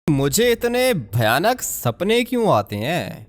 मुझे इतने भयानक सपने क्यों आते हैं?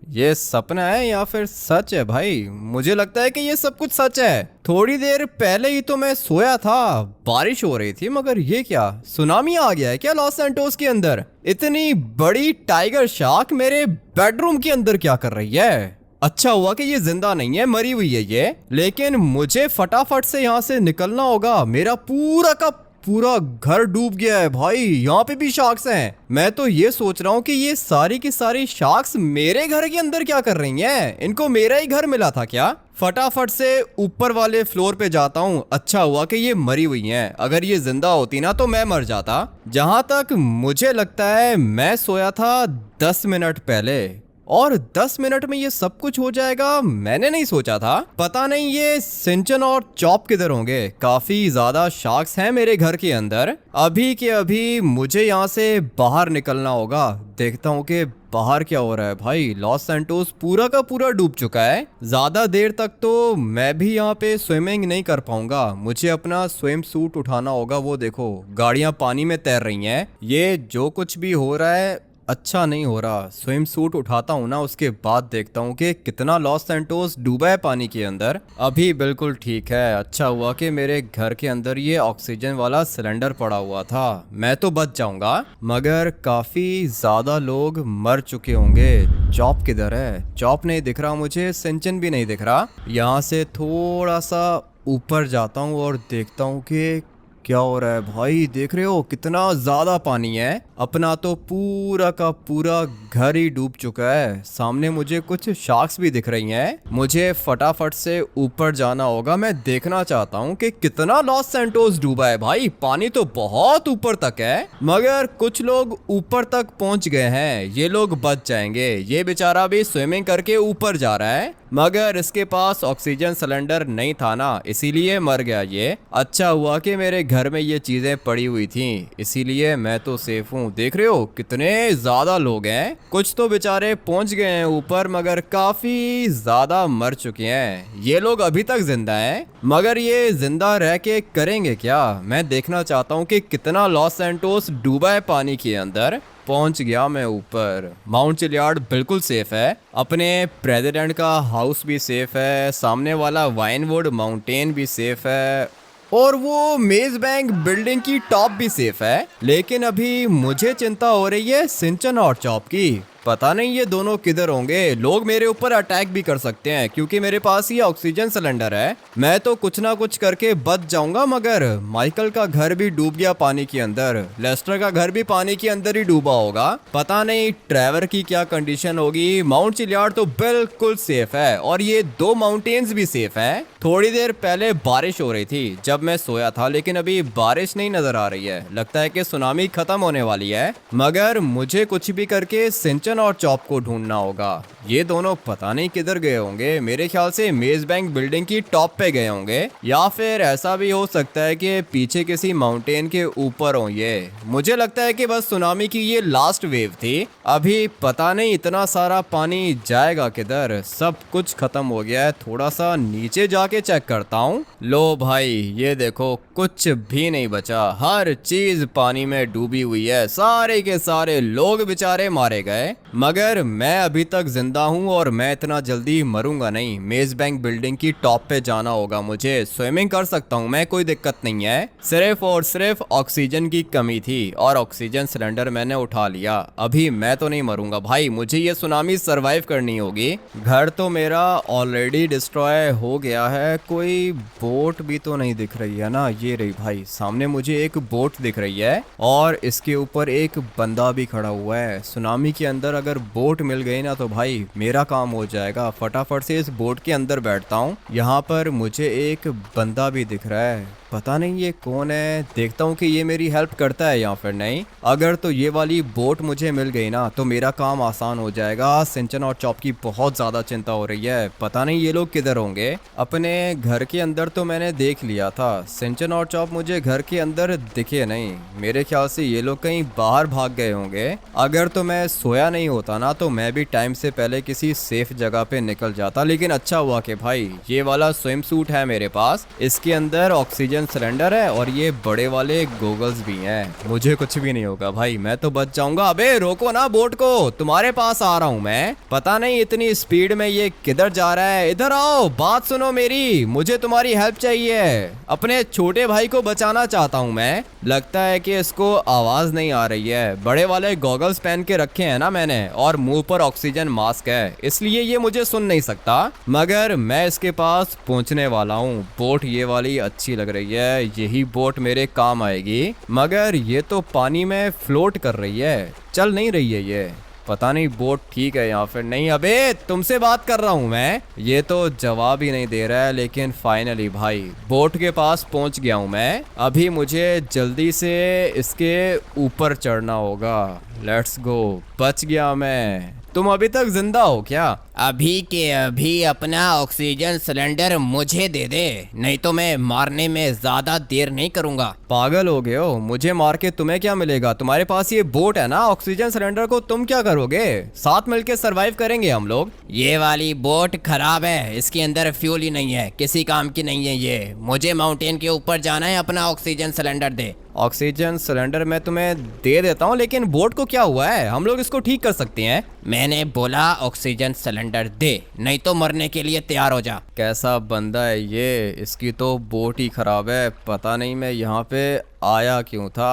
ये सपना है या फिर सच है भाई? मुझे लगता है कि ये सब कुछ सच है। थोड़ी देर पहले ही तो मैं सोया था, बारिश हो रही थी, मगर ये क्या, सुनामी आ गया है क्या लॉस सैंटोस के अंदर? इतनी बड़ी टाइगर शार्क मेरे बेडरूम के अंदर क्या कर रही है? अच्छा हुआ कि ये जिंदा नहीं है, मरी हुई है ये। लेकिन मुझे फटाफट से यहाँ से निकलना होगा। मेरा पूरा का पूरा घर डूब गया है भाई, यहाँ पे भी शार्क्स हैं। मैं तो ये सोच रहा हूँ कि ये सारी की सारी शार्क्स मेरे घर के अंदर क्या कर रही हैं? इनको मेरा ही घर मिला था क्या? फटाफट से ऊपर वाले फ्लोर पे जाता हूँ। अच्छा हुआ कि ये मरी हुई हैं, अगर ये जिंदा होती ना तो मैं मर जाता। जहाँ तक मुझे लगता है मैं सोया था 10 मिनट पहले, और 10 मिनट में ये सब कुछ हो जाएगा, मैंने नहीं सोचा था। पता नहीं ये सिंचन और चॉप किधर होंगे। काफी ज्यादा शार्क्स हैं मेरे घर के अंदर। अभी के अभी मुझे यहाँ से बाहर निकलना होगा। देखता हूँ कि बाहर क्या हो रहा है भाई। लॉस सैंटोस पूरा का पूरा डूब चुका है। ज्यादा देर तक तो मैं भी यहाँ पे स्विमिंग नहीं कर पाऊंगा। मुझे अपना स्विम सूट उठाना होगा। वो देखो, गाड़ियां पानी में तैर रही हैं। ये जो कुछ भी हो रहा है अच्छा नहीं हो रहा। स्विम सूट उठाता हूँ ना, उसके बाद देखता हूँ कि कितना लॉस सैंटोस डूबा है पानी के अंदर। अभी बिल्कुल ठीक है। अच्छा हुआ कि मेरे घर के अंदर ये ऑक्सीजन वाला सिलेंडर पड़ा हुआ था, मैं तो बच जाऊंगा। मगर काफी ज्यादा लोग मर चुके होंगे। चॉप किधर है? चॉप नहीं दिख रहा मुझे, सिंचन भी नहीं दिख रहा। यहाँ से थोड़ा सा ऊपर जाता हूँ और देखता हूँ कि क्या हो रहा है भाई। देख रहे हो कितना ज्यादा पानी है। अपना तो पूरा का पूरा घर ही डूब चुका है। सामने मुझे कुछ शार्क्स भी दिख रही हैं। मुझे फटाफट से ऊपर जाना होगा। मैं देखना चाहता हूँ कि कितना लॉस सैंटोस डूबा है भाई। पानी तो बहुत ऊपर तक है, मगर कुछ लोग ऊपर तक पहुंच गए हैं। ये लोग बच जाएंगे। ये बेचारा भी स्विमिंग करके ऊपर जा रहा है, मगर इसके पास ऑक्सीजन सिलेंडर नहीं था ना, इसीलिए मर गया ये। अच्छा हुआ कि मेरे घर में ये चीजें पड़ी हुई थी, इसीलिए मैं तो सेफ हूँ। देख रहे हो कितने ज्यादा लोग हैं। कुछ तो बेचारे पहुंच गए हैं ऊपर, मगर काफी ज्यादा मर चुके हैं। ये लोग अभी तक जिंदा हैं, मगर ये जिंदा रह के करेंगे क्या? मैं देखना चाहता हूँ कि कितना लॉस सैंटोस डूबा है पानी के अंदर। पहुंच गया मैं ऊपर। माउंट चिलियार्ड बिल्कुल सेफ है। अपने प्रेसिडेंट का हाउस भी सेफ है। सामने वाला वाइनवुड माउंटेन भी सेफ है, और वो मेज बैंक बिल्डिंग की टॉप भी सेफ है। लेकिन अभी मुझे चिंता हो रही है सिंचन और चॉप की। पता नहीं ये दोनों किधर होंगे। लोग मेरे ऊपर अटैक भी कर सकते हैं, क्योंकि मेरे पास ये ऑक्सीजन सिलेंडर है। मैं तो कुछ ना कुछ करके बच जाऊंगा। मगर माइकल का घर भी डूब गया पानी के अंदर। लेस्टर का घर भी पानी के अंदर ही डूबा होगा। पता नहीं ट्रेवर की क्या कंडीशन होगी। माउंट चिलियार्ड तो बिल्कुल सेफ है, और ये दो माउंटेन्स भी सेफ हैं। थोड़ी देर पहले बारिश हो रही थी जब मैं सोया था, लेकिन अभी बारिश नहीं नजर आ रही है। लगता है कि सुनामी खत्म होने वाली है। मगर मुझे कुछ भी करके सिंचन और चॉप को ढूंढना होगा। ये दोनों पता नहीं किधर गए होंगे। मेरे ख्याल से मेज बैंक बिल्डिंग की टॉप पे गए होंगे, या फिर ऐसा भी हो सकता है कि पीछे किसी माउंटेन के ऊपर हो ये। मुझे लगता है कि बस सुनामी की ये लास्ट वेव थी। अभी पता नहीं इतना सारा पानी जाएगा किधर। सब कुछ खत्म हो गया है। थोड़ा सा नीचे जाके चेक करता हूँ। लो भाई, ये देखो कुछ भी नहीं बचा। हर चीज पानी में डूबी हुई है। सारे के सारे लोग बेचारे मारे गए, मगर मैं अभी तक जिंदा हूँ, और मैं इतना जल्दी मरूंगा नहीं। मेज बैंक बिल्डिंग की टॉप पे जाना होगा मुझे। स्विमिंग कर सकता हूँ मैं, कोई दिक्कत नहीं है। सिर्फ और सिर्फ ऑक्सीजन की कमी थी, और ऑक्सीजन सिलेंडर मैंने उठा लिया। अभी मैं तो नहीं मरूंगा भाई। मुझे ये सुनामी सरवाइव करनी होगी। घर तो मेरा ऑलरेडी डिस्ट्रॉय हो गया है। कोई बोट भी तो नहीं दिख रही है ना। ये रही भाई, सामने मुझे एक बोट दिख रही है, और इसके ऊपर एक बंदा भी खड़ा हुआ है। सुनामी के अंदर अगर बोट मिल गई ना तो भाई मेरा काम हो जाएगा। फटाफट से इस बोट के अंदर बैठता हूँ। यहाँ पर मुझे एक बंदा भी दिख रहा है, पता नहीं ये कौन है। देखता हूँ कि ये मेरी हेल्प करता है या फिर नहीं। अगर तो ये वाली बोट मुझे मिल गई ना तो मेरा काम आसान हो जाएगा। सिंचन और चॉप की बहुत ज्यादा चिंता हो रही है। पता नहीं ये लोग किधर होंगे। अपने घर के अंदर तो मैंने देख लिया था। सिंचन और चॉप मुझे घर के अंदर दिखे नहीं। मेरे ख्याल से ये लोग कहीं बाहर भाग गए होंगे। अगर तो मैं सोया नहीं होता ना तो मैं भी टाइम से पहले किसी सेफ जगह पे निकल जाता। लेकिन अच्छा हुआ कि भाई ये वाला स्विम सूट है मेरे पास। इसके अंदर ऑक्सीजन ऑक्सीजन सिलेंडर है और ये बड़े वाले गोगल्स भी हैं। मुझे कुछ भी नहीं होगा भाई, मैं तो बच जाऊंगा। अबे रोको ना बोट को, तुम्हारे पास आ रहा हूँ मैं। पता नहीं इतनी स्पीड में ये किधर जा रहा है। इधर आओ, बात सुनो मेरी, मुझे तुम्हारी हेल्प चाहिए। अपने छोटे भाई को बचाना चाहता हूँ मैं। लगता है कि इसको आवाज नहीं आ रही है। बड़े वाले गॉगल्स पहन के रखे हैं ना मैंने, और मुंह पर ऑक्सीजन मास्क है, इसलिए ये मुझे सुन नहीं सकता। मगर मैं इसके पास पहुंचने वाला हूँ। बोट ये वाली अच्छी लग रही है, यही बोट मेरे काम आएगी। मगर ये तो पानी में फ्लोट कर रही है, चल नहीं रही है ये। पता नहीं बोट ठीक है या फिर नहीं। अबे तुमसे बात कर रहा हूँ मैं। ये तो जवाब ही नहीं दे रहा है। लेकिन फाइनली भाई बोट के पास पहुँच गया हूँ मैं। अभी मुझे जल्दी से इसके ऊपर चढ़ना होगा। लेट्स गो, बच गया मैं। तुम अभी तक जिंदा हो क्या? अभी के अभी अपना ऑक्सीजन सिलेंडर मुझे दे दे, नहीं तो मैं मारने में ज्यादा देर नहीं करूंगा। पागल हो गए हो? मुझे मार के तुम्हें क्या मिलेगा? तुम्हारे पास ये बोट है ना, ऑक्सीजन सिलेंडर को तुम क्या करोगे? साथ मिलके सरवाइव करेंगे हम लोग। ये वाली बोट खराब है, इसके अंदर फ्यूल ही नहीं है, किसी काम की नहीं है ये। मुझे माउंटेन के ऊपर जाना है, अपना ऑक्सीजन सिलेंडर दे। ऑक्सीजन सिलेंडर मैं तुम्हें दे देता हूँ, लेकिन बोट को क्या हुआ है? हम लोग इसको ठीक कर सकते हैं। मैंने बोला ऑक्सीजन सिलेंडर दे, नहीं तो मरने के लिए तैयार हो जा। कैसा बंदा है ये? इसकी तो बोट ही खराब है। पता नहीं मैं यहाँ पे आया क्यों था।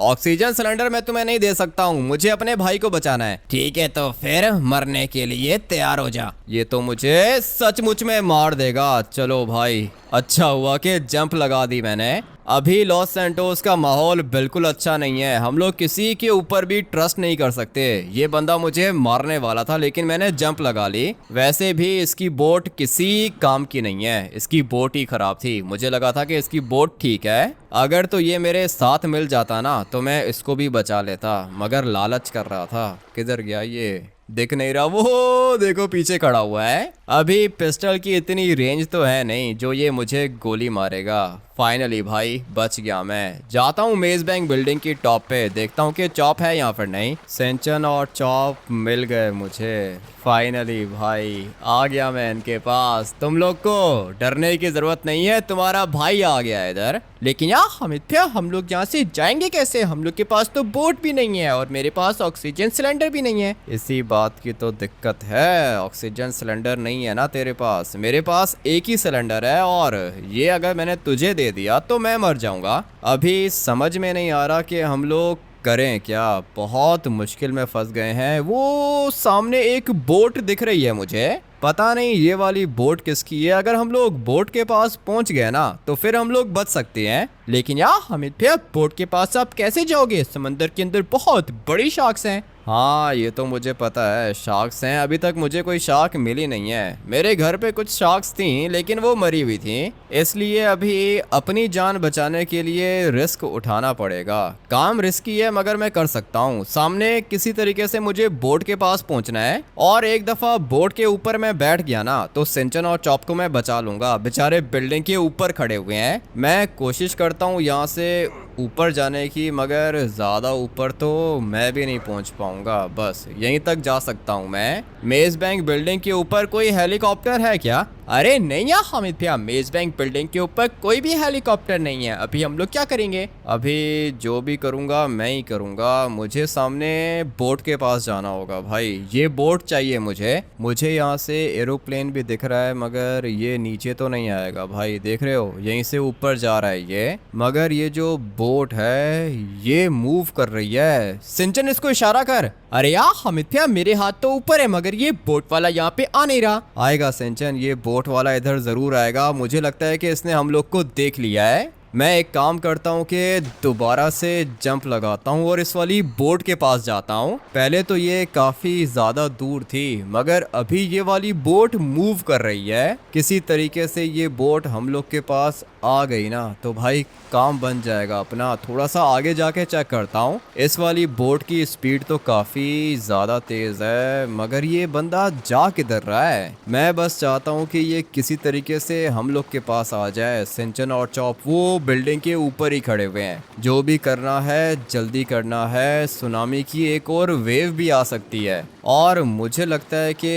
ऑक्सीजन सिलेंडर मैं तुम्हें नहीं दे सकता हूँ, मुझे अपने भाई को बचाना है। ठीक है तो फिर मरने के लिए तैयार हो जा। ये तो मुझे सचमुच में मार देगा। चलो भाई, अच्छा हुआ कि जंप लगा दी मैंने। अभी लॉस सैंटोस का माहौल बिल्कुल अच्छा नहीं है, हम लोग किसी के ऊपर भी ट्रस्ट नहीं कर सकते। ये बंदा मुझे मारने वाला था, लेकिन मैंने जंप लगा ली। वैसे भी इसकी बोट किसी काम की नहीं है, इसकी बोट ही खराब थी। मुझे लगा था कि इसकी बोट ठीक है। अगर तो ये मेरे साथ मिल जाता ना तो मैं इसको भी बचा लेता, मगर लालच कर रहा था। किधर गया ये? दिख नहीं रहा। वो देखो पीछे खड़ा हुआ है। अभी पिस्टल की इतनी रेंज तो है नहीं जो ये मुझे गोली मारेगा। फाइनली भाई बच गया मैं। जाता हूँ मेज बैंक बिल्डिंग की टॉप पे, देखता हूँ कि चॉप है यहाँ पर नहीं। सेंचन और चॉप मिल गए मुझे। फाइनली भाई आ गया मैं इनके पास। तुम लोग को डरने की जरूरत नहीं है, तुम्हारा भाई आ गया है इधर। लेकिन यार हामिद भैया, हम लोग यहाँ से जाएंगे कैसे? हम लोग के पास तो बोट भी नहीं है और मेरे पास ऑक्सीजन सिलेंडर भी नहीं है। इसी बात की तो दिक्कत है, ऑक्सीजन सिलेंडर नहीं है ना तेरे पास। मेरे पास एक ही सिलेंडर है, और ये अगर मैंने तुझे दे दिया तो मैं मर जाऊंगा। अभी समझ में नहीं आ रहा कि हम लोग करें क्या। बहुत मुश्किल में फंस गए हैं। वो सामने एक बोट दिख रही है मुझे, पता नहीं ये वाली बोट किसकी है। अगर हम लोग बोट के पास पहुंच गए ना तो फिर हम लोग बच सकते हैं। लेकिन यार हामिद भैया, बोट के पास आप कैसे जाओगे? समंदर के अंदर बहुत बड़ी शार्क्स हैं। हाँ ये तो मुझे पता है, शार्क्स हैं। अभी तक मुझे कोई शार्क मिली नहीं है। मेरे घर पे कुछ शार्क्स थी, लेकिन वो मरी हुई थी, इसलिए अभी अपनी जान बचाने के लिए रिस्क उठाना पड़ेगा। काम रिस्की है मगर मैं कर सकता हूँ। सामने किसी तरीके से मुझे बोट के पास पहुँचना है, और एक दफ़ा बोट के ऊपर मैं बैठ गया ना तो सिंचन और चॉप को मैं बचा लूंगा। बेचारे बिल्डिंग के ऊपर खड़े हुए हैं। मैं कोशिश करता हूँ यहाँ से ऊपर जाने की, मगर ज़्यादा ऊपर तो मैं भी नहीं पहुँच पाऊँगा। बस यहीं तक जा सकता हूँ मैं। मेज बैंक बिल्डिंग के ऊपर कोई हेलीकॉप्टर है क्या? अरे नहीं यार हामिद भैया, मेज बैंक बिल्डिंग के ऊपर कोई भी हेलीकॉप्टर नहीं है। अभी हम लोग क्या करेंगे? अभी जो भी करूँगा मैं ही करूँगा। मुझे सामने बोट के पास जाना होगा भाई। ये बोट चाहिए मुझे यहाँ से एरोप्लेन भी दिख रहा है, मगर ये नीचे तो नहीं आएगा भाई। देख रहे हो यहीं से ऊपर जा रहा है ये, मगर ये जो बोट है ये मूव कर रही है। सिंचन इसको इशारा कर। अरे यार हामिद भैया, मेरे हाथ तो ऊपर है, मगर ये बोट वाला यहाँ पे आ नहीं रहा। आएगा सिंचन, ये बोट वाला इधर जरूर आएगा। मुझे लगता है कि इसने हम लोग को देख लिया है। मैं एक काम करता हूँ कि दोबारा से जंप लगाता हूँ और इस वाली बोट के पास जाता हूँ। पहले तो ये काफ़ी ज़्यादा दूर थी, मगर अभी ये वाली बोट मूव कर रही है। किसी तरीके से ये बोट हम लोग के पास आ गई ना तो भाई काम बन जाएगा अपना। थोड़ा सा आगे जाके चेक करता हूँ। इस वाली बोट की स्पीड तो काफ़ी ज़्यादा तेज़ है, मगर ये बंदा जा किधर रहा है? मैं बस चाहता हूँ कि ये किसी तरीके से हम लोग के पास आ जाए। सिंचन और चॉप वो बिल्डिंग के ऊपर ही खड़े हुए हैं। जो भी करना है जल्दी करना है, सुनामी की एक और वेव भी आ सकती है, और मुझे लगता है कि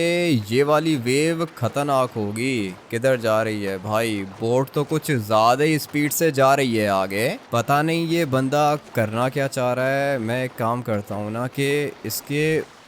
ये वाली वेव खतरनाक होगी। किधर जा रही है भाई? बोट तो कुछ ज्यादा ही स्पीड से जा रही है आगे। पता नहीं ये बंदा करना क्या चाह रहा है। मैं एक काम करता हूँ ना कि इसके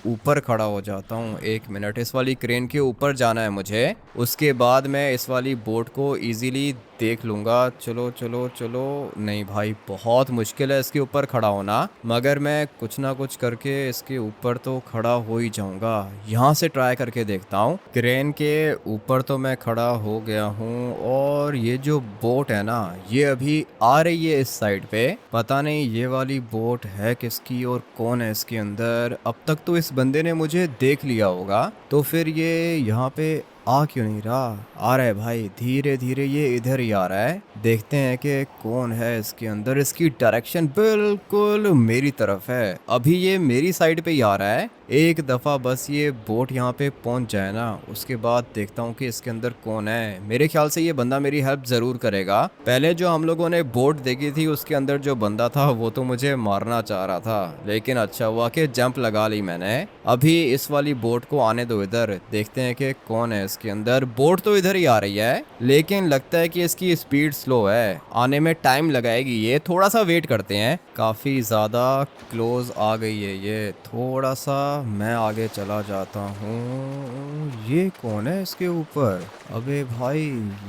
ऊपर खड़ा हो जाता हूँ। 1 मिनट, इस वाली क्रेन के ऊपर जाना है मुझे। उसके बाद मैं इस वाली बोट को इजीली देख लूँगा। चलो चलो चलो। नहीं भाई, बहुत मुश्किल है इसके ऊपर खड़ा होना, मगर मैं कुछ ना कुछ करके इसके ऊपर तो खड़ा हो ही जाऊँगा। यहाँ से ट्राई करके देखता हूँ। क्रेन के ऊपर तो मैं खड़ा हो गया हूँ, और ये जो बोट है ना, ये अभी आ रही है इस साइड पे। पता नहीं ये वाली बोट है किसकी और कौन है इसके अंदर। अब तक तो इस बंदे ने मुझे देख लिया होगा, तो फिर ये यहाँ पे आ क्यों नहीं रहा। आ रहा है भाई, धीरे धीरे ये इधर ही आ रहा है। देखते हैं कि कौन है इसके अंदर। इसकी डायरेक्शन बिल्कुल मेरी तरफ है। अभी ये मेरी साइड पे ही आ रहा है। एक दफ़ा बस ये बोट यहाँ पे पहुँच जाए ना, उसके बाद देखता हूँ कि इसके अंदर कौन है। मेरे ख्याल से ये बंदा मेरी हेल्प ज़रूर करेगा। पहले जो हम लोगों ने बोट देखी थी, उसके अंदर जो बंदा था वो तो मुझे मारना चाह रहा था, लेकिन अच्छा हुआ कि जंप लगा ली मैंने। अभी इस वाली बोट को आने दो इधर, देखते हैं कि कौन है इसके अंदर। बोट तो इधर ही आ रही है, लेकिन लगता है कि इसकी स्पीड स्लो है, आने में टाइम लगाएगी ये। थोड़ा सा वेट करते हैं। काफ़ी ज़्यादा क्लोज आ गई है ये। थोड़ा सा मैं आगे चला जाता हूँ। ये कौन है इसके ऊपर? अबे भाई,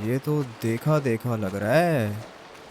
ये तो देखा देखा लग रहा है।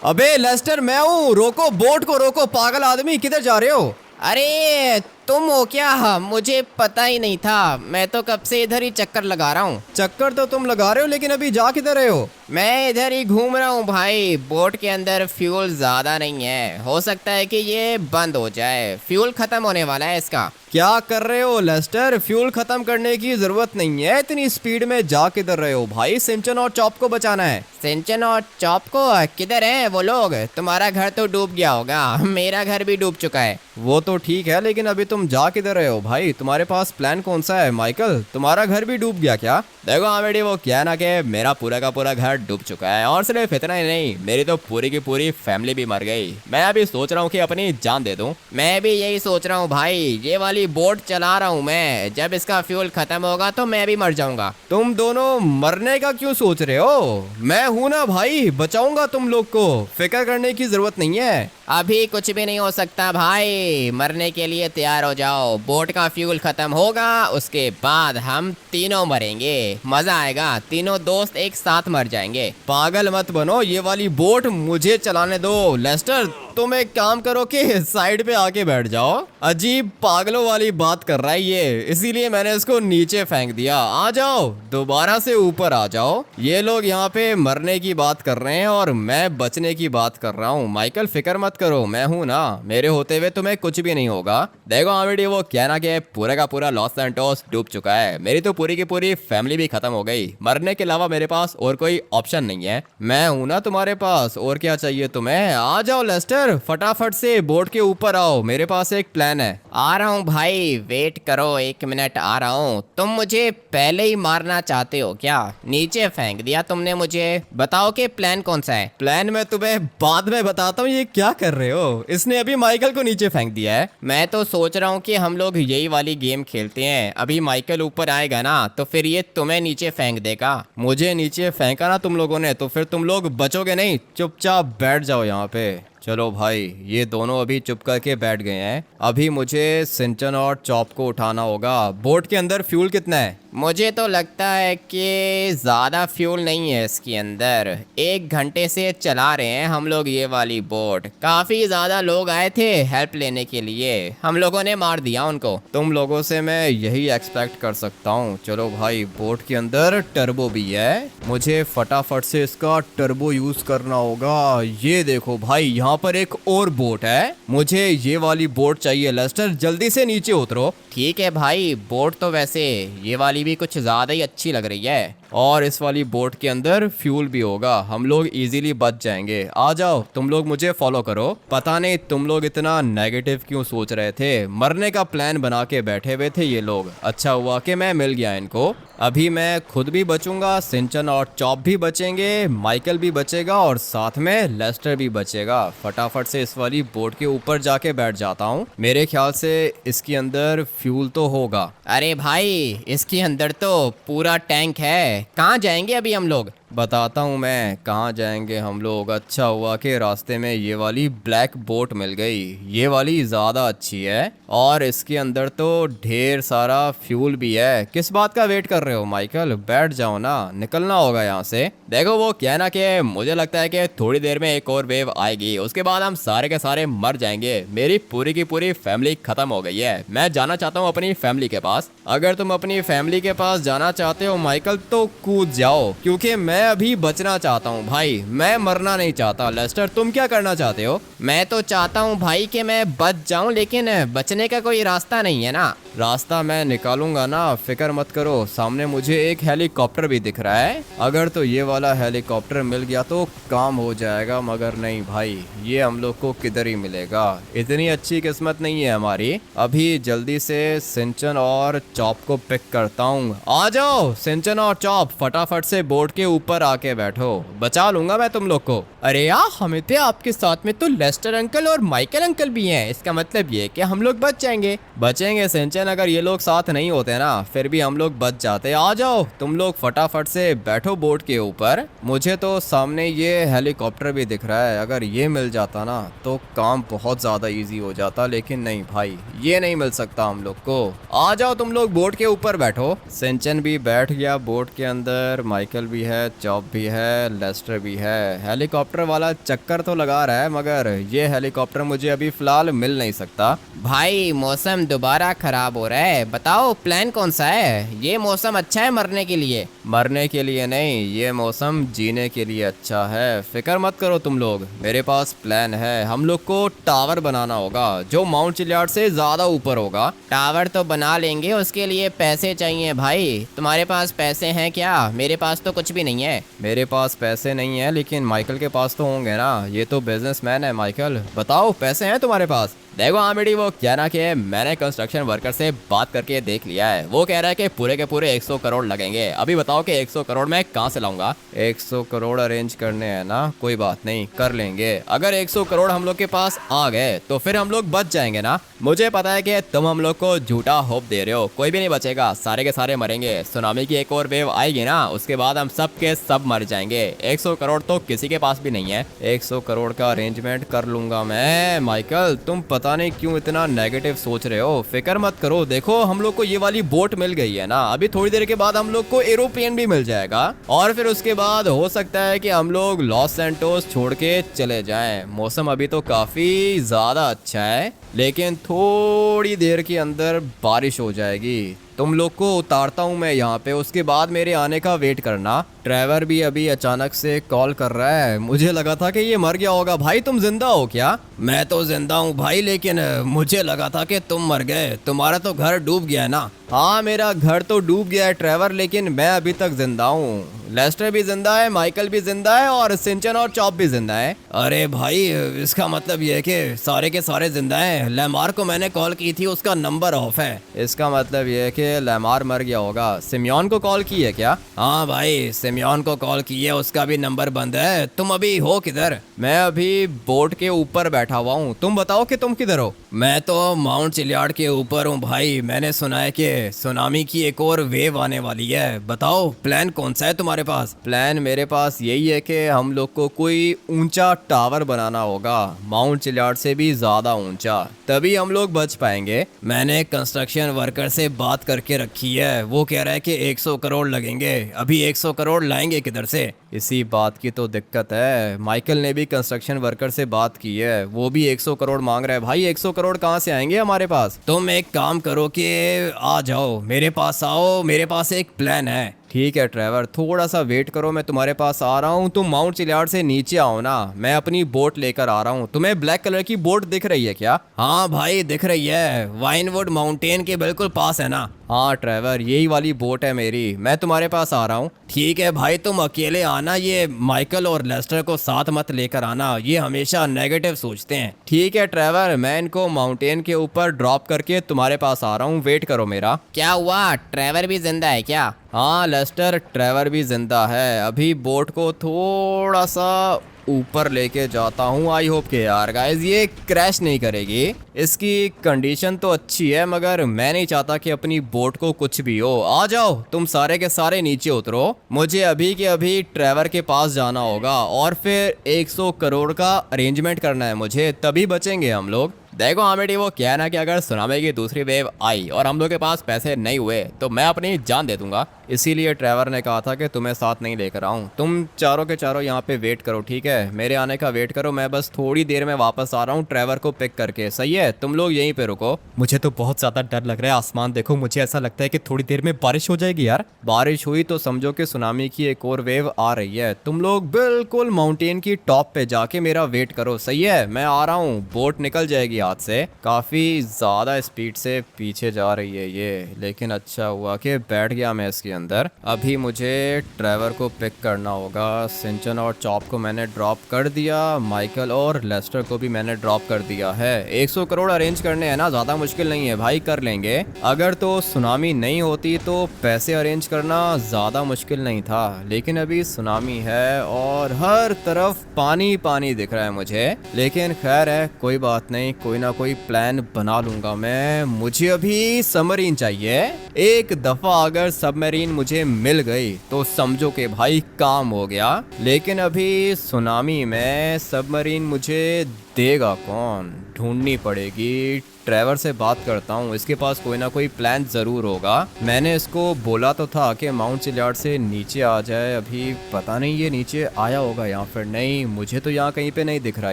अबे लेस्टर, मैं हूँ। रोको, बोट को रोको। पागल आदमी, किधर जा रहे हो? अरे तुम हो क्या? मुझे पता ही नहीं था। मैं तो कब से इधर ही चक्कर लगा रहा हूँ। चक्कर तो तुम लगा रहे हो, लेकिन अभी जा किधर रहे हो? मैं इधर ही घूम रहा हूँ भाई। बोट के अंदर फ्यूल ज़्यादा नहीं है, हो सकता है कि ये बंद हो जाए। फ्यूल ख़त्म होने वाला है इसका। क्या कर रहे हो लेस्टर? फ्यूल खत्म करने की जरूरत नहीं है। इतनी स्पीड में जा किधर रहे हो भाई? सिंचन और चॉप को बचाना है। सिंचन और चॉप को? किधर हैं वो लोग? तुम्हारा घर तो डूब गया होगा, मेरा घर भी डूब चुका है। वो तो ठीक है, लेकिन अभी तुम जा किधर रहे हो भाई? तुम्हारे पास प्लान कौन सा है माइकल? तुम्हारा घर भी डूब गया क्या? देखो हाँ बेटी, वो क्या ना कि मेरा पूरा का पूरा घर डूब चुका है, और सिर्फ इतना ही नहीं, मेरी तो पूरी की पूरी फैमिली भी मर गई। मैं अभी सोच रहा हूँ कि अपनी जान दे दूँ। मैं भी यही सोच रहा हूँ भाई। ये वाली बोट चला रहा हूँ मैं, जब इसका फ्यूल खत्म होगा तो मैं भी मर जाऊंगा। तुम दोनों मरने का क्यों सोच रहे हो? मैं हूं ना भाई, बचाऊंगा तुम लोग को। फिक्र करने की जरूरत नहीं है। अभी कुछ भी नहीं हो सकता भाई, मरने के लिए तैयार हो जाओ। बोट का फ्यूल खत्म होगा, उसके बाद हम तीनों मरेंगे। मजा आएगा, तीनों दोस्त एक साथ मर जाएंगे। पागल मत बनो, ये वाली बोट मुझे चलाने दो। लेस्टर, तुम एक काम करो कि साइड पे आके बैठ जाओ। अजीब पागलों वाली बात कर रहा है ये, इसीलिए मैंने इसको नीचे फेंक दिया। आ जाओ, दोबारा से ऊपर आ जाओ। ये लोग यहाँ पे मरने की बात कर रहे हैं और मैं बचने की बात कर रहा हूँ। माइकल फिक्र मत करो, मैं हूँ ना। मेरे होते हुए तुम्हें कुछ भी नहीं होगा। देखो आमिडी, वो क्या ना कि पूरा का पूरा लॉस सैंटोस डूब चुका है। मेरी तो पूरी की पूरी फैमिली भी खत्म हो गई। मरने के अलावा मेरे पास और कोई ऑप्शन नहीं है। मैं हूँ ना तुम्हारे पास, और क्या चाहिए तुम्हें? आ जाओ लेस्टर, फटाफट से बोट के ऊपर आओ। मेरे पास एक प्लान है। आ रहा हूँ भाई, वेट करो 1 मिनट, आ रहा हूँ। तुम मुझे पहले ही मारना चाहते हो क्या? नीचे फेंक दिया तुमने मुझे। बताओ कि प्लान कौन सा है? प्लान मैं तुम्हें बाद में बताता हूँ। ये क्या कर रहे हो? इसने अभी माइकल को नीचे फेंक दिया है। मैं तो सोच रहा हूँ कि हम लोग यही वाली गेम खेलते हैं। अभी माइकल ऊपर आएगा ना, तो फिर ये तुम्हें नीचे फेंक देगा। मुझे नीचे फेंका ना तुम लोगों ने, तो फिर तुम लोग बचोगे नहीं। चुपचाप बैठ जाओ यहाँ पे। चलो भाई, ये दोनों अभी चुप करके बैठ गए हैं। अभी मुझे सिंचन और चॉप को उठाना होगा। बोट के अंदर फ्यूल कितना है? मुझे तो लगता है कि ज़्यादा फ्यूल नहीं है इसके अंदर। 1 घंटे से चला रहे हैं हम लोग ये वाली बोट। काफ़ी ज़्यादा लोग आए थे हेल्प लेने के लिए, हम लोगों ने मार दिया उनको। तुम लोगों से मैं यही एक्सपेक्ट कर सकता हूँ। चलो भाई, बोट के अंदर टर्बो भी है। मुझे फटाफट से इसका टर्बो यूज करना होगा। ये देखो भाई, यहाँ पर एक और बोट है। मुझे ये वाली बोट चाहिए। लेस्टर, जल्दी से नीचे उतरो। ठीक है भाई। बोट तो वैसे ये वाली भी कुछ ज़्यादा ही अच्छी लग रही है, और इस वाली बोट के अंदर फ्यूल भी होगा। हम लोग इजीली बच जाएंगे। आ जाओ, तुम लोग मुझे फॉलो करो। पता नहीं तुम लोग इतना नेगेटिव क्यों सोच रहे थे। मरने का प्लान बना के बैठे हुए थे ये लोग। अच्छा हुआ कि मैं मिल गया इनको। अभी मैं खुद भी बचूंगा, सिंचन और चॉप भी बचेंगे, माइकल भी बचेगा, और साथ में लेस्टर भी बचेगा। फटाफट से इस वाली बोट के ऊपर जाके बैठ जाता हूँ। मेरे ख्याल से इसके अंदर फ्यूल तो होगा। अरे भाई, इसके अंदर तो पूरा टैंक है। कहाँ जाएंगे अभी हम लोग? बताता हूँ मैं कहाँ जाएंगे हम लोग। अच्छा हुआ कि रास्ते में ये वाली ब्लैक बोट मिल गई। ये वाली ज़्यादा अच्छी है और इसके अंदर तो ढेर सारा फ्यूल भी है। किस बात का वेट कर रहे हो माइकल, बैठ जाओ ना, निकलना होगा यहाँ से। देखो वो क्या ना कि मुझे लगता है कि थोड़ी देर में एक और वेव आएगी, उसके बाद हम सारे के सारे मर जाएंगे। मेरी पूरी की पूरी फैमिली खत्म हो गई है। मैं जाना चाहता हूँ अपनी फैमिली के पास। अगर तुम अपनी फैमिली के पास जाना चाहते हो माइकल तो कूद जाओ, क्योंकि मैं अभी बचना चाहता हूँ भाई, मैं मरना नहीं चाहता। लेस्टर तुम क्या करना चाहते हो? मैं तो चाहता हूँ भाई कि मैं बच जाऊँ, लेकिन बचने का कोई रास्ता नहीं है ना। रास्ता मैं निकालूंगा ना, फिक्र मत करो। सामने मुझे एक हेलीकॉप्टर भी दिख रहा है, अगर तो ये वाला हेलीकॉप्टर मिल गया तो काम हो जाएगा। मगर नहीं भाई, ये हम लोग को किधर ही मिलेगा, इतनी अच्छी किस्मत नहीं है हमारी। अभी जल्दी से सिंचन और चॉप को पिक करता हूँ। आ जाओ सिंचन और चॉप, फटाफट से बोट के ऊपर आके बैठो, बचा लूंगा मैं तुम लोग को। अरे यार, हमें पे आपके साथ में तो लेस्टर अंकल और माइकल अंकल भी हैं। इसका मतलब ये है कि हम लोग बच जाएंगे। बचेंगे सिंचन, अगर ये लोग साथ नहीं होते ना फिर भी हम लोग बच जाते। आ जाओ तुम लोग फटाफट से बैठो बोट के ऊपर। मुझे तो सामने ये हेलीकॉप्टर भी दिख रहा है, अगर ये मिल जाता ना तो काम बहुत ज्यादा इजी हो जाता। लेकिन नहीं भाई, ये नहीं मिल सकता हम लोग को। आ जाओ तुम लोग बोट के ऊपर बैठो। सिंचन भी बैठ गया बोट के अंदर, माइकल भी है, चॉप भी है, लेस्टर भी है। हेलीकॉप्टर वाला चक्कर तो लगा रहा है मगर ये हेलीकॉप्टर मुझे अभी फिलहाल मिल नहीं सकता। भाई मौसम दोबारा खराब हो रहा है, बताओ प्लान कौन सा है? ये मौसम अच्छा है मरने के लिए? मरने के लिए नहीं, ये मौसम जीने के लिए अच्छा है। फिक्र मत करो तुम लोग, मेरे पास प्लान है। हम लोग को टावर बनाना होगा जो माउंट चिलियार्ड से ज्यादा ऊपर होगा। टावर तो बना लेंगे, उसके लिए पैसे चाहिए भाई। तुम्हारे पास पैसे हैं क्या? मेरे पास तो कुछ भी नहीं है। मेरे पास पैसे नहीं है, लेकिन माइकल के पास तो होंगे ना, ये तो बिजनेसमैन है। माइकल बताओ, पैसे हैं तुम्हारे पास? देखो हाँ बेटी, वो क्या ना कि मैंने कंस्ट्रक्शन वर्कर से बात करके देख लिया है। वो कह रहा है कि पूरे के पूरे 100 करोड़ लगेंगे। अभी बताओ कि 100 करोड़ मैं कहाँ से लाऊंगा? 100 करोड़ अरेंज करने हैं ना, कोई बात नहीं, कर लेंगे। अगर 100 करोड़ हम लोग के पास आ गए तो फिर हम लोग बच जाएंगे ना। मुझे पता है कि तुम हम लोग को झूठा होप दे रहे हो, कोई भी नहीं बचेगा, सारे के सारे मरेंगे। सुनामी की एक और वेव आएगी ना, उसके बाद हम सब के सब मर जाएंगे। 100 करोड़ तो किसी के पास भी नहीं है। 100 करोड़ का अरेंजमेंट कर लूंगा मैं। माइकल तुम पता नहीं क्यों इतना नेगेटिव सोच रहे हो। फिक्र मत करो, देखो हम लोग को ये वाली बोट मिल गई है ना, अभी थोड़ी देर के बाद हम लोग को एरोप्लेन भी मिल जाएगा और फिर उसके बाद हो सकता है कि हम लोग लॉस सैंटोस छोड़ के चले जाएं। मौसम अभी तो काफी ज्यादा अच्छा है, लेकिन थोड़ी देर के अंदर बारिश हो जाएगी। तुम लोग को उतारता हूँ मैं यहाँ पे, उसके बाद मेरे आने का वेट करना। ट्रैवर भी अभी अचानक से कॉल कर रहा है, मुझे लगा था कि ये मर गया होगा। भाई तुम जिंदा हो क्या? मैं तो जिंदा हूँ भाई, लेकिन मुझे लगा था कि तुम मर गए। तुम्हारा तो घर डूब गया ना। हाँ मेरा घर तो डूब गया है ट्रैवर, लेकिन मैं अभी तक जिंदा हूँ। लेस्टर भी जिंदा है, माइकल भी जिंदा है और सिंचन और चॉप भी जिंदा है। अरे भाई, इसका मतलब ये है कि सारे के सारे जिंदा हैं। लेमार को मैंने कॉल की थी, उसका नंबर ऑफ है। इसका मतलब ये है कि लेमार मर गया होगा। सिमियन को कॉल की है क्या? हाँ भाई, सिमियन को कॉल की है, उसका भी नंबर बंद है। तुम अभी हो किधर? मैं अभी बोट के ऊपर बैठा हुआ हूँ। तुम बताओ कि तुम किधर हो? मैं तो माउंट चिलियार्ड के ऊपर हूँ भाई। मैंने सुना है कि सुनामी की एक और वेव आने वाली है। बताओ प्लान कौन सा है तुम्हारे पास? प्लान मेरे पास यही है कि हम लोग को कोई ऊंचा टावर बनाना होगा, माउंट चिलियार्ड से भी ज्यादा ऊंचा, तभी हम लोग बच पाएंगे। मैंने कंस्ट्रक्शन वर्कर से बात करके रखी है, वो कह रहा है कि 100 करोड़ लगेंगे। अभी 100 करोड़ लाएंगे किधर से? इसी बात की तो दिक्कत है। माइकल ने भी कंस्ट्रक्शन वर्कर से बात की है, वो भी 100 करोड़ मांग रहा है। भाई 100 करोड़ कहाँ से आएंगे हमारे पास? तुम एक काम करो कि आ जाओ मेरे पास, आओ, मेरे पास एक प्लान है। ठीक है ट्रैवर, थोड़ा सा वेट करो, मैं तुम्हारे पास आ रहा हूँ। तुम माउंट चिलियार्ड से नीचे आओ ना, मैं अपनी बोट लेकर आ रहा हूँ। तुम्हें ब्लैक कलर की बोट दिख रही है क्या? हाँ भाई दिख रही है, वाइनवुड माउंटेन के बिल्कुल पास है ना। हाँ ट्रैवर, यही वाली बोट है मेरी, मैं तुम्हारे पास आ रहा हूँ। ठीक है भाई, तुम अकेले आना, ये माइकल और लेस्टर को साथ मत लेकर आना, ये हमेशा नेगेटिव सोचते हैं। ठीक है ट्रैवर, मैं इनको माउंटेन के ऊपर ड्रॉप करके तुम्हारे पास आ रहा हूँ, वेट करो मेरा। क्या हुआ, ट्रैवर भी जिंदा है क्या? हाँ लेस्टर, ट्रैवर भी जिंदा है। अभी बोट को थोड़ा सा ऊपर लेके जाता हूँ। आई होप के यार गाइस ये क्रैश नहीं करेगी। इसकी कंडीशन तो अच्छी है मगर मैं नहीं चाहता कि अपनी बोट को कुछ भी हो। आ जाओ तुम सारे के सारे नीचे उतरो, मुझे अभी के अभी ट्रेवर के पास जाना होगा और फिर 100 करोड़ का अरेंजमेंट करना है मुझे, तभी बचेंगे हम लोग। देखो आमिटी वो क्या है ना कि अगर सुनामी की दूसरी वेव आई और हम लोग के पास पैसे नहीं हुए तो मैं अपनी जान दे दूंगा। इसीलिए ट्रेवर ने कहा था कि तुम्हें साथ नहीं लेकर आऊं। तुम चारों के चारों यहाँ पे वेट करो, ठीक है? मेरे आने का वेट करो, मैं बस थोड़ी देर में वापस आ रहा हूँ ट्रेवर को पिक करके। सही है, तुम लोग यहीं पे रुको। मुझे तो बहुत ज्यादा डर लग रहा है। आसमान देखो, मुझे ऐसा लगता है कि थोड़ी देर में बारिश हो जाएगी यार। बारिश हुई तो समझो कि सुनामी की एक और वेव आ रही है। तुम लोग बिल्कुल माउंटेन की टॉप पे जाके मेरा वेट करो। सही है, मैं आ रहा हूँ। बोट निकल जाएगी हाथ से। काफी ज्यादा स्पीड से पीछे जा रही है ये, लेकिन अच्छा हुआ कि बैठ गया मैं इसके अंदर। अभी मुझे ट्रेवर को पिक करना होगा। सिंचन और चॉप को मैंने ड्रॉप कर दिया, माइकल और लेस्टर को भी मैंने ड्रॉप कर दिया है। 100 करोड़ अरेंज करने हैं ना, ज्यादा मुश्किल नहीं है भाई, कर लेंगे। अगर तो सुनामी नहीं होती तो पैसे अरेंज करना ज्यादा मुश्किल नहीं था, लेकिन अभी सुनामी है और हर तरफ पानी पानी दिख रहा है मुझे। लेकिन खैर है, कोई बात नहीं, कोई ना कोई प्लान बना लूंगा मैं। मुझे अभी सबमरीन चाहिए। एक दफा अगर सबमरीन मुझे मिल गई तो समझो कि भाई काम हो गया। लेकिन अभी सुनामी में सबमरीन मुझे देगा कौन? ढूंढनी पड़ेगी। ट्रेवर से बात करता हूँ, इसके पास कोई ना कोई प्लान जरूर होगा। मैंने इसको बोला तो था कि माउंट चिलियार्ड से नीचे आ जाए। अभी पता नहीं ये नीचे आया होगा या फिर नहीं, मुझे तो यहाँ कहीं पे नहीं दिख रहा।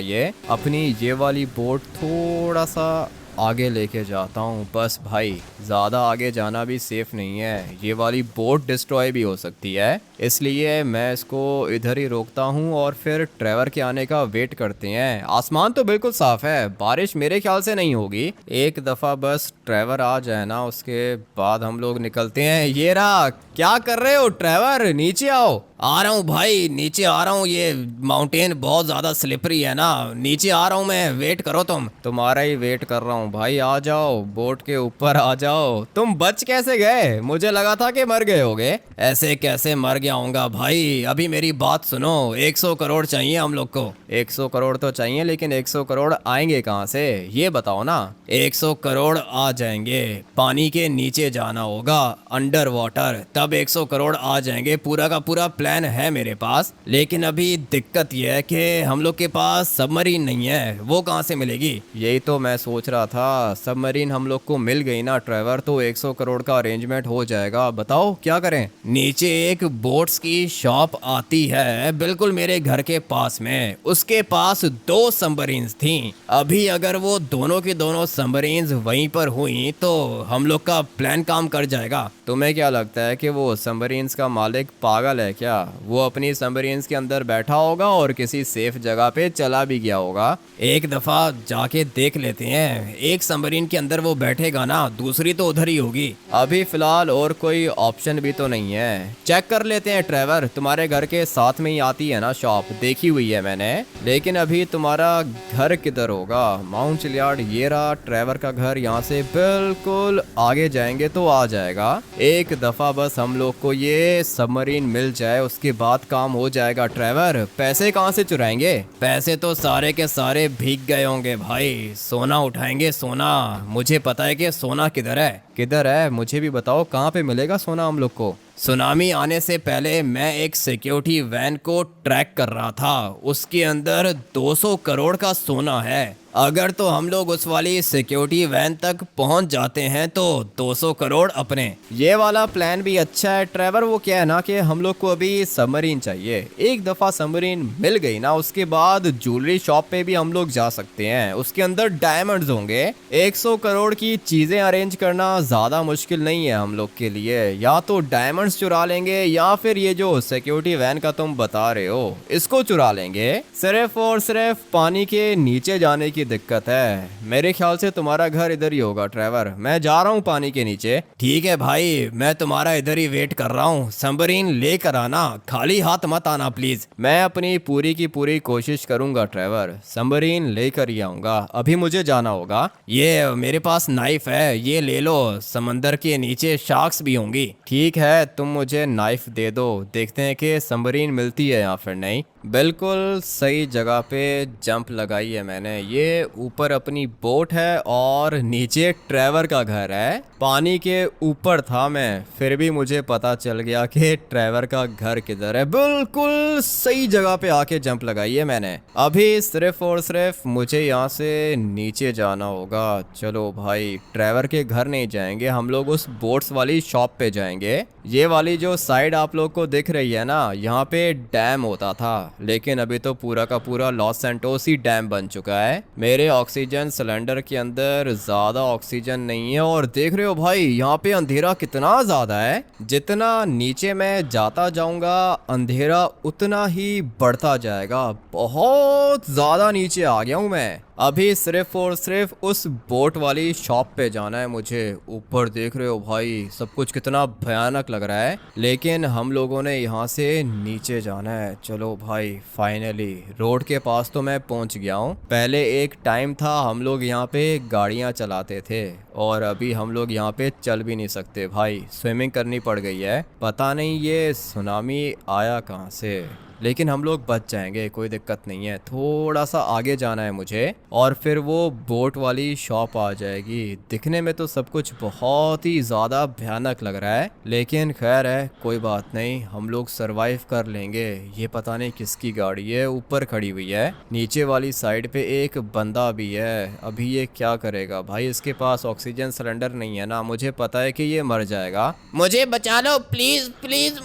ये अपनी ये वाली बोट थोड़ा सा आगे लेके जाता हूँ बस भाई, ज़्यादा आगे जाना भी सेफ नहीं है। ये वाली बोट डिस्ट्रॉय भी हो सकती है, इसलिए मैं इसको इधर ही रोकता हूँ और फिर ट्रेवर के आने का वेट करते हैं। आसमान तो बिल्कुल साफ है, बारिश मेरे ख्याल से नहीं होगी। एक दफ़ा बस ट्रेवर आ जाए ना, उसके बाद हम लोग निकलते हैं। ये रहा। क्या कर रहे हो ट्रेवर? नीचे आओ। आ रहा हूँ भाई, नीचे आ रहा हूँ। ये माउंटेन बहुत ज़्यादा स्लिपरी है ना, नीचे आ रहा हूँ मैं, वेट करो तुम। तुम्हारा ही वेट कर रहा हूँ भाई, आ जाओ बोट के ऊपर आ जाओ। तुम बच कैसे गए? मुझे लगा था कि मर गए होगे। ऐसे कैसे मर गया हूँगा भाई, अभी मेरी बात सुनो। 100 करोड़ चाहिए हम लोग को। 100 करोड़ तो चाहिए, लेकिन 100 करोड़ आएंगे कहाँ से ये बताओ ना। 100 करोड़ आ जाएंगे, पानी के नीचे जाना होगा, अंडर वाटर, तब 100 करोड़ आ जाएंगे। पूरा का पूरा प्लान है मेरे पास, लेकिन अभी दिक्कत यह है कि हम लोग के पास सबमरीन नहीं है। वो कहाँ से मिलेगी? यही तो मैं सोच रहा था। सबमरीन हम लोग को मिल गई ना ट्रेवर, तो 100 करोड़ का अरेंजमेंट हो जाएगा। बताओ क्या करें? नीचे एक बोट्स की शॉप आती है बिल्कुल मेरे घर के पास में, उसके पास 2 सबमरीन्स थी। अभी अगर वो दोनों की दोनों सबमरीन्स वहीं पर हुई तो हम लोग का प्लान काम कर जाएगा। तुम्हें क्या लगता है कि वो सबमरीन्स का मालिक पागल है क्या? वो अपनी सबमरीन्स के अंदर बैठा होगा और किसी सेफ जगह पे चला भी गया होगा। एक दफा जाके देख लेते हैं। एक सबमरीन के अंदर वो बैठेगा ना, दूसरी तो उधर ही होगी। अभी फिलहाल और कोई ऑप्शन भी तो नहीं है। चेक कर लेते हैं ट्रेवर, तुम्हारे घर के साथ में ही आती है ना शॉप, देखी हुई है मैंने। लेकिन अभी तुम्हारा घर किधर होगा? माउंट चिलियार्ड, ये रहा ट्रेवर का घर। यहाँ से बिल्कुल आगे जाएंगे तो आ जाएगा। एक दफा बस हम लोग को ये सबमरीन मिल जाए, उसके बाद काम हो जाएगा। ट्रेवर पैसे कहाँ से चुराएंगे? पैसे तो सारे के सारे भीग गए होंगे भाई। सोना उठाएंगे, सोना। मुझे पता है कि सोना किधर है। किधर है मुझे भी बताओ, कहाँ पे मिलेगा सोना हम लोग को? सुनामी आने से पहले मैं एक सिक्योरिटी वैन को ट्रैक कर रहा था, उसके अंदर 200 करोड़ का सोना है। अगर तो हम लोग उस वाली सिक्योरिटी वैन तक पहुंच जाते हैं तो 200 करोड़ अपने। ये वाला प्लान भी अच्छा है ट्रेवर। वो क्या है ना कि हम लोग को अभी सबमरीन चाहिए। एक दफा सबमरीन मिल गई ना, उसके बाद ज्वेलरी शॉप पे भी हम लोग जा सकते हैं, उसके अंदर डायमंड्स होंगे। 100 करोड़ की चीजें अरेंज करना ज्यादा मुश्किल नहीं है हम लोग के लिए। या तो डायमंड्स चुरा लेंगे या फिर ये जो सिक्योरिटी वैन का तुम बता रहे हो इसको चुरा लेंगे। सिर्फ और सिर्फ पानी के नीचे जाने की दिक्कत है। मेरे ख्याल से तुम्हारा घर इधर ही होगा ट्रेवर। मैं जा रहा हूँ पानी के नीचे। ठीक है भाई, मैं तुम्हारा इधर ही वेट कर रहा हूँ। सबमरीन लेकर आना, खाली हाथ मत आना प्लीज। मैं अपनी पूरी की पूरी कोशिश करूंगा ट्रेवर, सबमरीन लेकर ही आऊंगा। अभी मुझे जाना होगा। ये मेरे पास नाइफ है, ये ले लो। समंदर के नीचे शार्क्स भी होंगी। ठीक है, तुम मुझे नाइफ दे दो, देखते हैं कि सबमरीन मिलती है या फिर नहीं। बिल्कुल सही जगह पे जंप लगाई है मैंने। ये ऊपर अपनी बोट है और नीचे ट्रेवर का घर है। पानी के ऊपर था मैं, फिर भी मुझे पता चल गया कि ट्रेवर का घर किधर है। बिल्कुल सही जगह पे आके जंप लगाई है मैंने। अभी सिर्फ और सिर्फ मुझे यहाँ से नीचे जाना होगा। चलो भाई, ट्रेवर के घर नहीं जाएंगे हम लोग, उस बोट्स वाली शॉप पे जाएंगे। ये वाली जो साइड आप लोग को दिख रही है ना, यहाँ पे डैम होता था, लेकिन अभी तो पूरा का पूरा लॉस सैंटोस ही डैम बन चुका है। मेरे ऑक्सीजन सिलेंडर के अंदर ज्यादा ऑक्सीजन नहीं है और देख रहे हो भाई यहाँ पे अंधेरा कितना ज्यादा है। जितना नीचे मैं जाता जाऊंगा अंधेरा उतना ही बढ़ता जाएगा। बहुत ज्यादा नीचे आ गया हूँ मैं। अभी सिर्फ और सिर्फ उस बोट वाली शॉप पे जाना है मुझे। ऊपर देख रहे हो भाई सब कुछ कितना भयानक लग रहा है, लेकिन हम लोगों ने यहाँ से नीचे जाना है। चलो भाई, फाइनली रोड के पास तो मैं पहुँच गया हूँ। पहले एक टाइम था हम लोग यहाँ पे गाड़ियाँ चलाते थे और अभी हम लोग यहाँ पे चल भी नहीं सकते भाई, स्विमिंग करनी पड़ गई है। पता नहीं ये सुनामी आया कहाँ से, लेकिन हम लोग बच जाएंगे, कोई दिक्कत नहीं है। थोड़ा सा आगे जाना है मुझे और फिर वो बोट वाली शॉप आ जाएगी। दिखने में तो सब कुछ बहुत ही ज़्यादा भयानक लग रहा है, लेकिन खैर है, कोई बात नहीं, हम लोग सरवाइव कर लेंगे। ये पता नहीं किसकी गाड़ी है ऊपर खड़ी हुई है। नीचे वाली साइड पे एक बंदा भी है। अभी ये क्या करेगा भाई, इसके पास ऑक्सीजन सिलेंडर नहीं है ना, मुझे पता है कि ये मर जाएगा। मुझे बचा लो प्लीज प्लीज,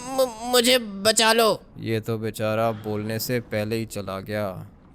मुझे बचा लो। ये तो बेचारा बोलने से पहले ही चला गया,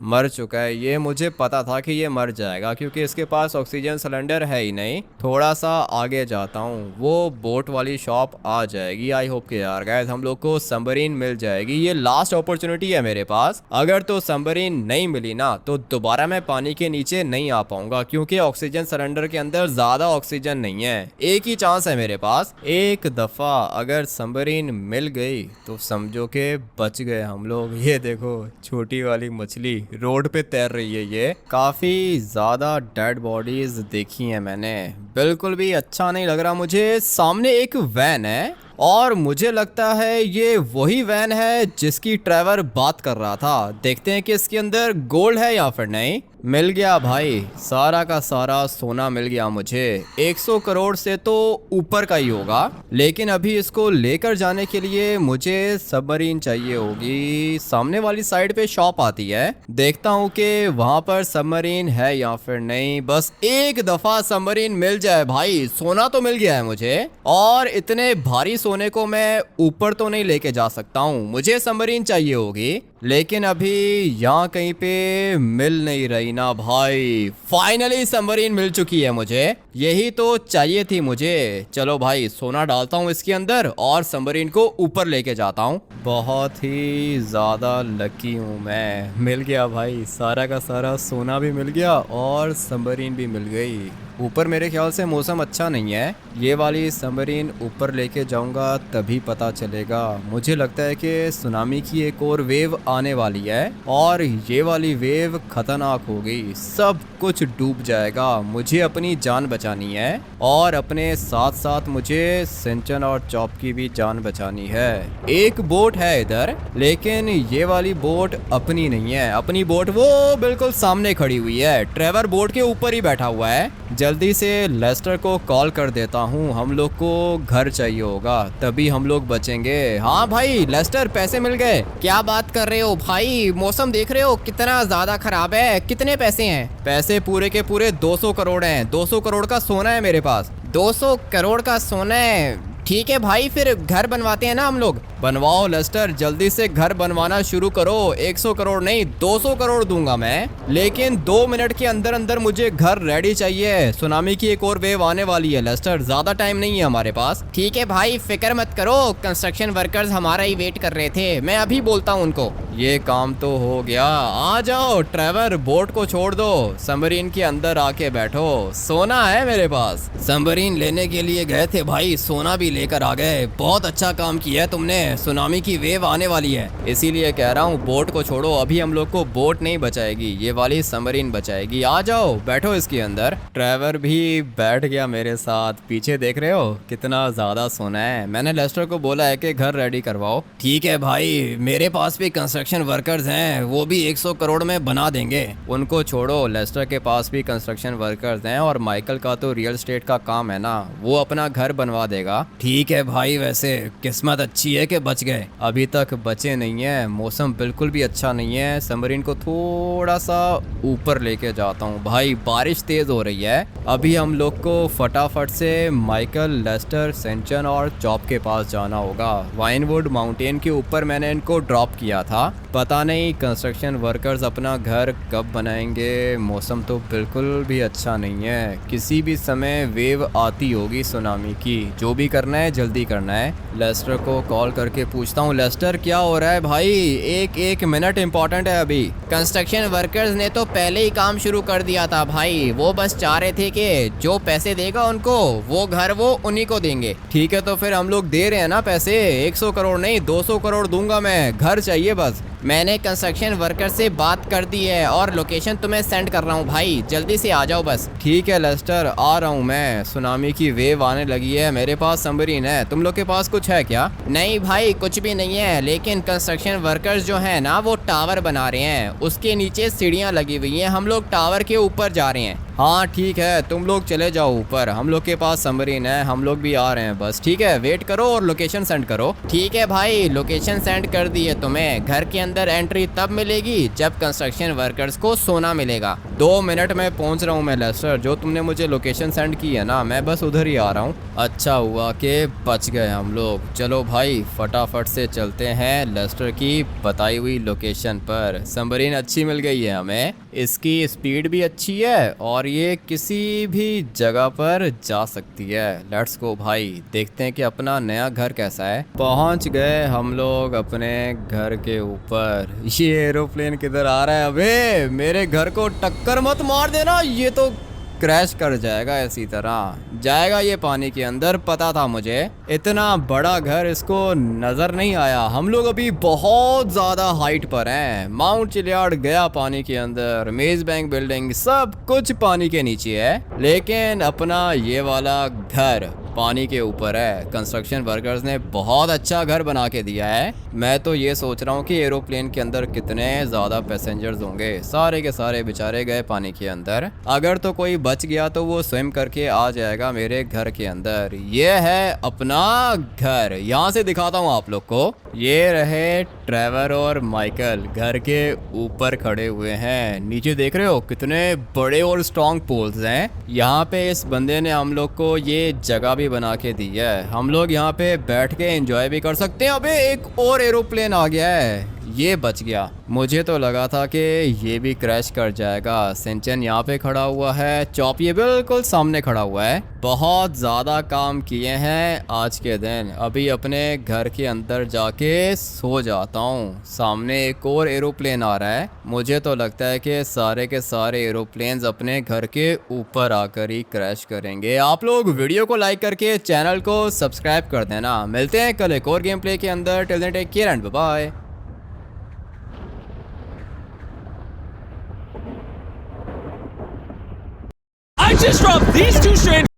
मर चुका है। ये मुझे पता था कि ये मर जाएगा क्योंकि इसके पास ऑक्सीजन सिलेंडर है ही नहीं। थोड़ा सा आगे जाता हूँ, वो बोट वाली शॉप आ जाएगी। आई होप कि यार गाइस हम लोग को सबमरीन मिल जाएगी। ये लास्ट अपॉर्चुनिटी है मेरे पास। अगर तो सबमरीन नहीं मिली ना तो दोबारा मैं पानी के नीचे नहीं आ पाऊंगा क्योंकि ऑक्सीजन सिलेंडर के अंदर ज्यादा ऑक्सीजन नहीं है। एक ही चांस है मेरे पास। एक दफा अगर सबमरीन मिल गई तो समझो के बच गए हम लोग। ये देखो छोटी वाली मछली रोड पे तैर रही है। ये काफी ज्यादा डेड बॉडीज देखी हैं मैंने, बिल्कुल भी अच्छा नहीं लग रहा मुझे। सामने एक वैन है और मुझे लगता है ये वही वैन है जिसकी ट्रेवर बात कर रहा था। देखते हैं कि इसके अंदर गोल्ड है या फिर नहीं। मिल गया भाई, सारा का सारा सोना मिल गया मुझे। 100 करोड़ से तो ऊपर का ही होगा, लेकिन अभी इसको लेकर जाने के लिए मुझे सबमरीन चाहिए होगी। सामने वाली साइड पे शॉप आती है, देखता हूँ कि वहां पर सबमरीन है या फिर नहीं। बस एक दफा सबमरीन मिल जाए भाई। सोना तो मिल गया है मुझे, और इतने भारी सोने को मैं ऊपर तो नहीं लेके जा सकता हूँ। मुझे सबमरीन चाहिए होगी, लेकिन अभी यहाँ कहीं पे मिल नहीं रही ना भाई। फाइनली सबमरीन मिल चुकी है मुझे, यही तो चाहिए थी मुझे। चलो भाई, सोना डालता हूँ इसके अंदर और सबमरीन को ऊपर लेके जाता हूँ। बहुत ही ज़्यादा लकी हूँ मैं, मिल गया भाई, सारा का सारा सोना भी मिल गया और सबमरीन भी मिल गई। ऊपर मेरे ख्याल से मौसम अच्छा नहीं है। ये वाली सबमरीन ऊपर लेके जाऊंगा तभी पता चलेगा। मुझे लगता है कि सुनामी की एक और वेव आने वाली है और ये वाली वेव खतरनाक होगी, सब कुछ डूब जाएगा। मुझे अपनी जान बचानी है और अपने साथ साथ मुझे सिंचन और चॉप की भी जान बचानी है। एक बोट है इधर, लेकिन ये वाली बोट अपनी नहीं है। अपनी बोट वो बिल्कुल सामने खड़ी हुई है। ट्रेवर बोट के ऊपर ही बैठा हुआ है। जल्दी से लेस्टर को कॉल कर देता हूँ, हम लोग को घर चाहिए होगा तभी हम लोग बचेंगे। हाँ भाई लेस्टर, पैसे मिल गए। क्या बात कर रहे हो भाई, मौसम देख रहे हो कितना ज्यादा खराब है। कितने पैसे हैं? पैसे पूरे के पूरे 200 करोड़ हैं। 200 करोड़ का सोना है मेरे पास। 200 करोड़ का सोना है? ठीक है भाई, फिर घर बनवाते हैं ना हम लोग। बनवाओ लेस्टर, जल्दी से घर बनवाना शुरू करो। 100 करोड़ नहीं 200 करोड़ दूंगा मैं, लेकिन 2 मिनट के अंदर अंदर मुझे घर रेडी चाहिए। सुनामी की एक और वेव आने वाली है लेस्टर, ज्यादा टाइम नहीं है हमारे पास। ठीक है भाई, फिक्र मत करो, कंस्ट्रक्शन वर्कर्स हमारा ही वेट कर रहे थे, मैं अभी बोलता हूँ उनको। ये काम तो हो गया। आ जाओ ट्रेवर, बोट को छोड़ दो, सबमरीन के अंदर आके बैठो। सोना है मेरे पास। सबमरीन लेने के लिए गए थे भाई, सोना भी लेकर आ गए। बहुत अच्छा काम किया है तुमने। हैं, सुनामी की वेव आने वाली है। इसीलिए कह रहा हूँ बोट को छोड़ो, अभी हम लोग को बोट नहीं बचाएगी, ये वाली सबमरीन बचाएगी। आ जाओ बैठो इसके अंदर। ट्रेवर भी बैठ गया मेरे साथ। पीछे देख रहे हो कितना ज्यादा सोना है। मैंने लेस्टर को बोला है कि घर रेडी करवाओ। ठीक है भाई, मेरे पास भी कंस्ट्रक्शन वर्कर्स हैं, वो भी 100 करोड़ में बना देंगे। उनको छोड़ो, लेस्टर के पास भी कंस्ट्रक्शन वर्कर्स हैं और माइकल का तो रियल एस्टेट का काम है ना, वो अपना घर बनवा देगा। ठीक है भाई, वैसे किस्मत अच्छी है कि बच गए। अभी तक बचे नहीं है, मौसम बिल्कुल भी अच्छा नहीं है। सबमरीन को थोड़ा सा ऊपर लेके जाता हूँ। भाई बारिश तेज हो रही है। अभी हम लोग को फटाफट से माइकल, लेस्टर, सेंचन और चॉप के पास जाना होगा। वाइनवुड माउंटेन के ऊपर मैंने इनको ड्रॉप किया था। पता नहीं कंस्ट्रक्शन वर्कर्स अपना घर कब बनाएंगे। मौसम तो बिल्कुल भी अच्छा नहीं है, किसी भी समय वेव आती होगी सुनामी की। जो भी करना है जल्दी करना है। लेस्टर को कॉल करके पूछता हूँ, लेस्टर क्या हो रहा है भाई? एक मिनट इम्पोर्टेंट है अभी। कंस्ट्रक्शन वर्कर्स ने तो पहले ही काम शुरू कर दिया था भाई, वो बस चाह रहे थे कि जो पैसे देगा उनको वो घर वो उन्हीं को देंगे। ठीक है तो फिर हम लोग दे रहे हैं ना पैसे, 100 करोड़ नहीं 200 करोड़ दूंगा मैं, घर चाहिए बस। मैंने कंस्ट्रक्शन वर्कर से बात कर दी है और लोकेशन तुम्हें सेंड कर रहा हूँ भाई, जल्दी से आ जाओ बस। ठीक है लेस्टर, आ रहा हूँ मैं। सुनामी की वेव आने लगी है, मेरे पास सबमरीन है, तुम लोग के पास कुछ है क्या? नहीं भाई कुछ भी नहीं है, लेकिन कंस्ट्रक्शन वर्कर्स जो है ना वो टावर बना रहे हैं, उसके नीचे सीढ़ियाँ लगी हुई हैं, हम लोग टावर के ऊपर जा रहे हैं। हाँ ठीक है, तुम लोग चले जाओ ऊपर, हम लोग के पास सबमरीन है, हम लोग भी आ रहे हैं बस। ठीक है वेट करो और लोकेशन सेंड करो। ठीक है भाई, लोकेशन सेंड कर दी है तुम्हें। घर के अंदर एंट्री तब मिलेगी जब कंस्ट्रक्शन वर्कर्स को सोना मिलेगा। 2 मिनट में पहुंच रहा हूँ मैं लेस्टर, जो तुमने मुझे लोकेशन सेंड की है ना, मैं बस उधर ही आ रहा हूँ। अच्छा हुआ कि बच गए हम लोग। चलो भाई फटाफट से चलते हैं लेस्टर की बताई हुई लोकेशन पर। सबमरीन अच्छी मिल गई है हमें, इसकी स्पीड भी अच्छी है और ये किसी भी जगह पर जा सकती है। लेट्स गो भाई, देखते हैं कि अपना नया घर कैसा है। पहुंच गए हम लोग अपने घर के ऊपर। ये एरोप्लेन किधर आ रहा है? अबे मेरे घर को टक्कर मत मार देना, ये तो क्रैश कर जाएगा, ऐसी तरह जाएगा ये पानी के अंदर। पता था मुझे, इतना बड़ा घर इसको नजर नहीं आया। हम लोग अभी बहुत ज्यादा हाइट पर हैं। माउंट चिलियार्ड गया पानी के अंदर, मेज बैंक बिल्डिंग सब कुछ पानी के नीचे है, लेकिन अपना ये वाला घर पानी के ऊपर है। कंस्ट्रक्शन वर्कर्स ने बहुत अच्छा घर बना के दिया है। मैं तो ये सोच रहा हूँ कि एरोप्लेन के अंदर कितने ज़्यादा पैसेंजर्स होंगे। सारे के सारे बेचारे गए पानी के अंदर। अगर तो कोई बच गया तो वो स्विम करके आ जाएगा मेरे घर के अंदर। ये है अपना घर, यहाँ से दिखाता हूँ आप लोग को। ये रहे ट्रेवर और माइकल घर के ऊपर खड़े हुए हैं। नीचे देख रहे हो कितने बड़े और स्ट्रॉन्ग पोल्स हैं। यहाँ पे इस बंदे ने हम लोग को ये जगह भी बना के दी है, हम लोग यहाँ पे बैठ के एंजॉय भी कर सकते हैं। अबे एक और एरोप्लेन आ गया है, ये बच गया। मुझे तो लगा था कि ये भी क्रैश कर जाएगा। सेंचन यहाँ पे खड़ा हुआ है, चॉप ये बिल्कुल सामने खड़ा हुआ है। बहुत ज़्यादा काम किए हैं आज के दिन। अभी अपने घर के अंदर जाके सो जाता हूँ। सामने एक और एरोप्लेन आ रहा है। मुझे तो लगता है कि सारे के सारे एरोप्लेन्स अपने घर के ऊपर आकर ही क्रैश करेंगे। आप लोग वीडियो को लाइक करके चैनल को सब्सक्राइब कर देना। मिलते हैं कल एक और गेम प्ले के अंदर। Till then take care and bye bye. I just dropped these two strands